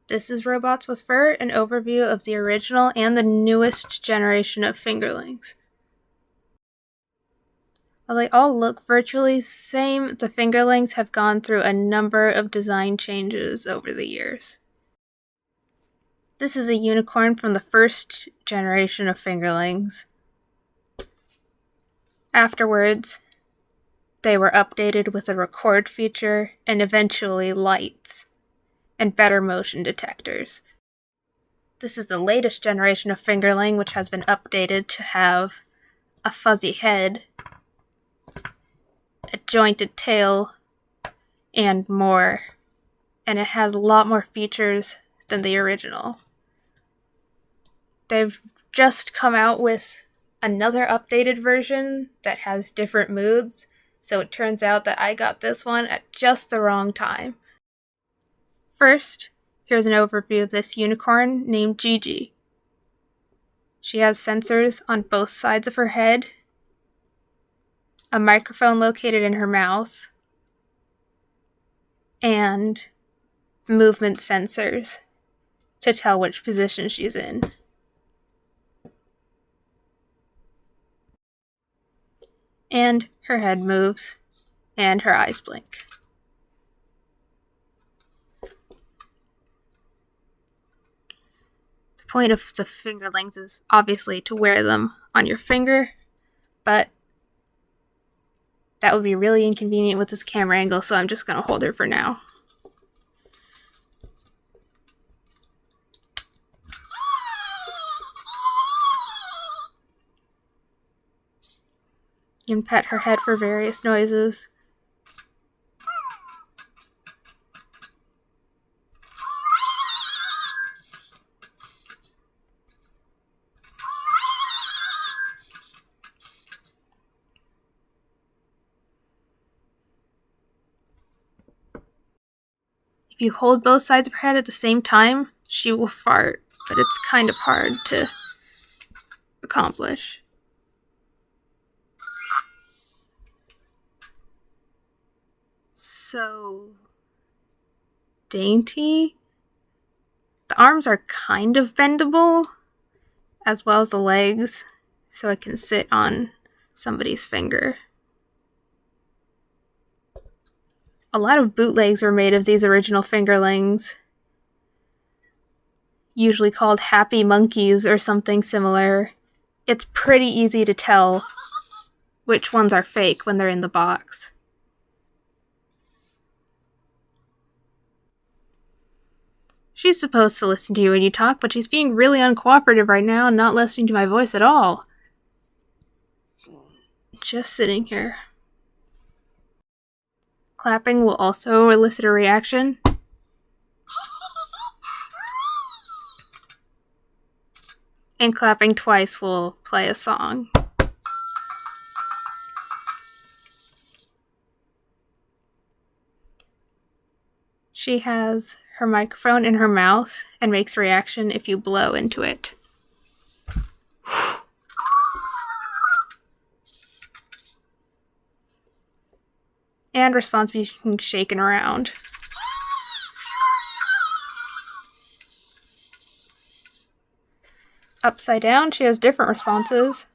This is Robots with Fur, an overview of the original and the newest generation of Fingerlings. While they all look virtually the same, the Fingerlings have gone through a number of design changes over the years. This is a unicorn from the first generation of Fingerlings. Afterwards, they were updated with a record feature and eventually lights and better motion detectors. This is the latest generation of Fingerling, which has been updated to have a fuzzy head, a jointed tail, and more. And it has a lot more features than the original. They've just come out with another updated version that has different moods, so it turns out that I got this one at just the wrong time. First, here's an overview of this unicorn named Gigi. She has sensors on both sides of her head, a microphone located in her mouth, and movement sensors to tell which position she's in. And her head moves, and her eyes blink. The point of the Fingerlings is obviously to wear them on your finger, but that would be really inconvenient with this camera angle, so I'm just going to hold her for now. You can pet her head for various noises. If you hold both sides of her head at the same time, she will fart, but it's kind of hard to accomplish. So dainty. The arms are kind of bendable, as well as the legs, so it can sit on somebody's finger. A lot of bootlegs were made of these original Fingerlings, usually called Happy Monkeys or something similar. It's pretty easy to tell which ones are fake when they're in the box. She's supposed to listen to you when you talk, but she's being really uncooperative right now and not listening to my voice at all. Just sitting here. Clapping will also elicit a reaction. And clapping twice will play a song. She has her microphone in her mouth and makes a reaction if you blow into it. And responds being shaken around. Upside down, she has different responses.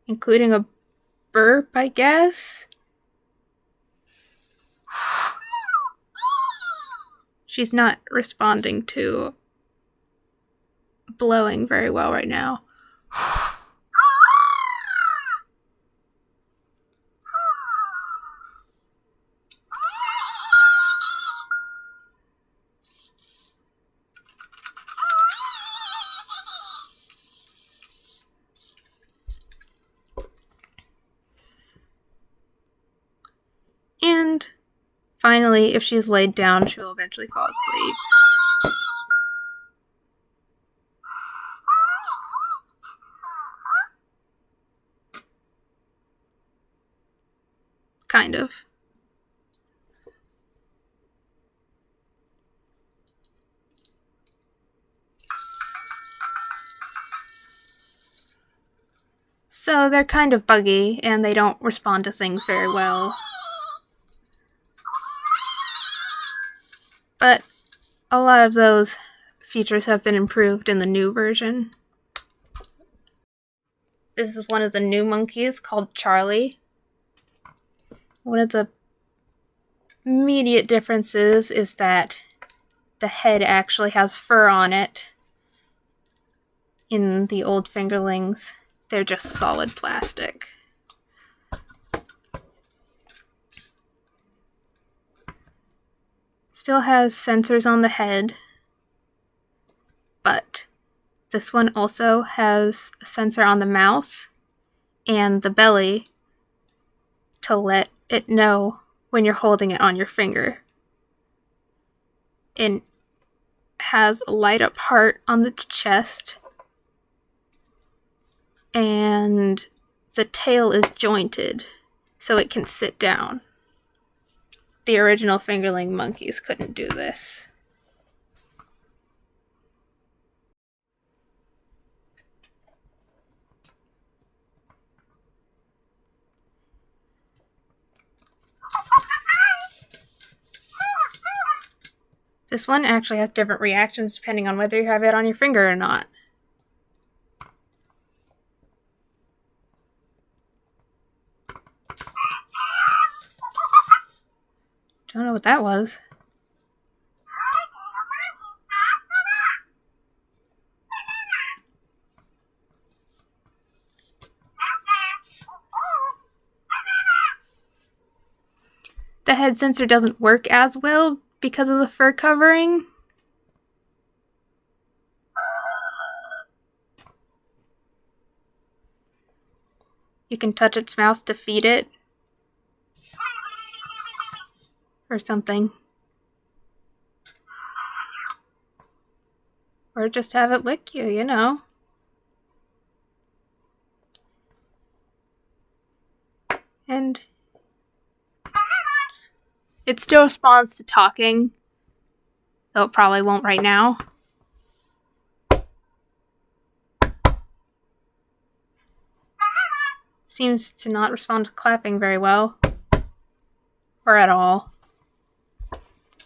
Including a burp, I guess? She's not responding to blowing very well right now. And finally, if she's laid down, she'll eventually fall asleep. Kind of. So they're kind of buggy, and they don't respond to things very well. But a lot of those features have been improved in the new version. This is one of the new monkeys called Charli. One of the immediate differences is that the head actually has fur on it. In the old Fingerlings, they're just solid plastic. Still has sensors on the head, but this one also has a sensor on the mouth and the belly to let it know when you're holding it on your finger. It has a light up heart on the chest, and the tail is jointed so it can sit down. The original Fingerling monkeys couldn't do this. This one actually has different reactions depending on whether you have it on your finger or not. Don't know what that was. The head sensor doesn't work as well because of the fur covering. You can touch its mouth to feed it. Or something. Or just have it lick you, you know. And it still responds to talking, though it probably won't right now. Seems to not respond to clapping very well. Or at all.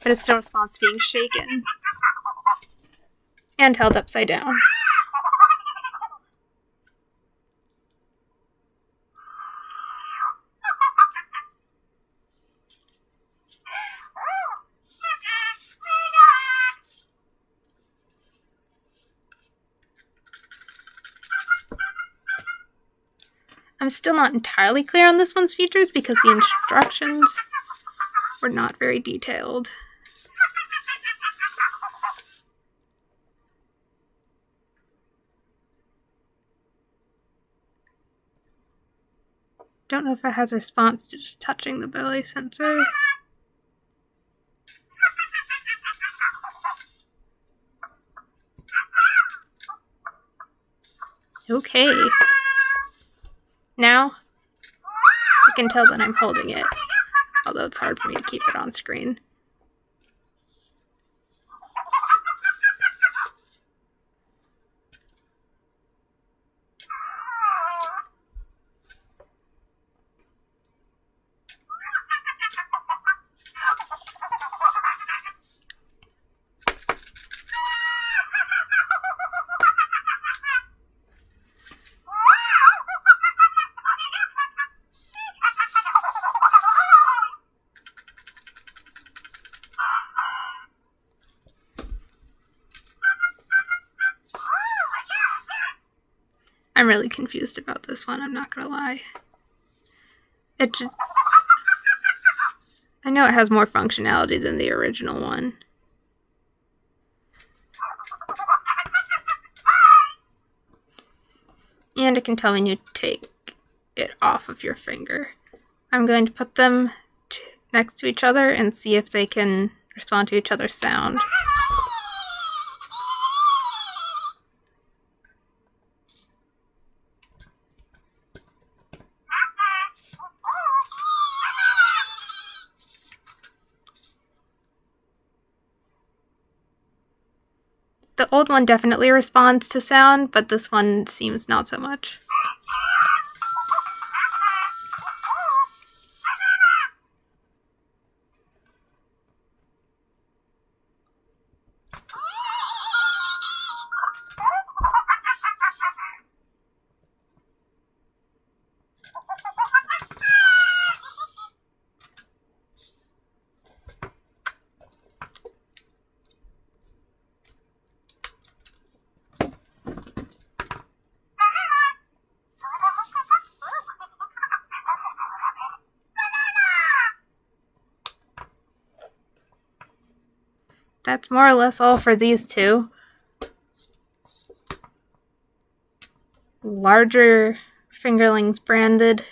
But it still responds to being shaken. And held upside down. I'm still not entirely clear on this one's features because the instructions were not very detailed. Don't know if it has a response to just touching the belly sensor. Okay. Now, I can tell that I'm holding it, although it's hard for me to keep it on screen. I'm really confused about this one, I'm not gonna lie. I know it has more functionality than the original one. And it can tell when you take it off of your finger. I'm going to put them next to each other and see if they can respond to each other's sound. The old one definitely responds to sound, but this one seems not so much. that's more or less all for these two. Larger Fingerlings branded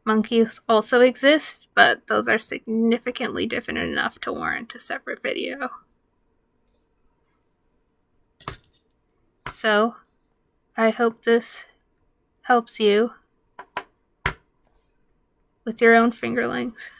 monkeys also exist, but those are significantly different enough to warrant a separate video. So, I hope this helps you with your own fingerlings.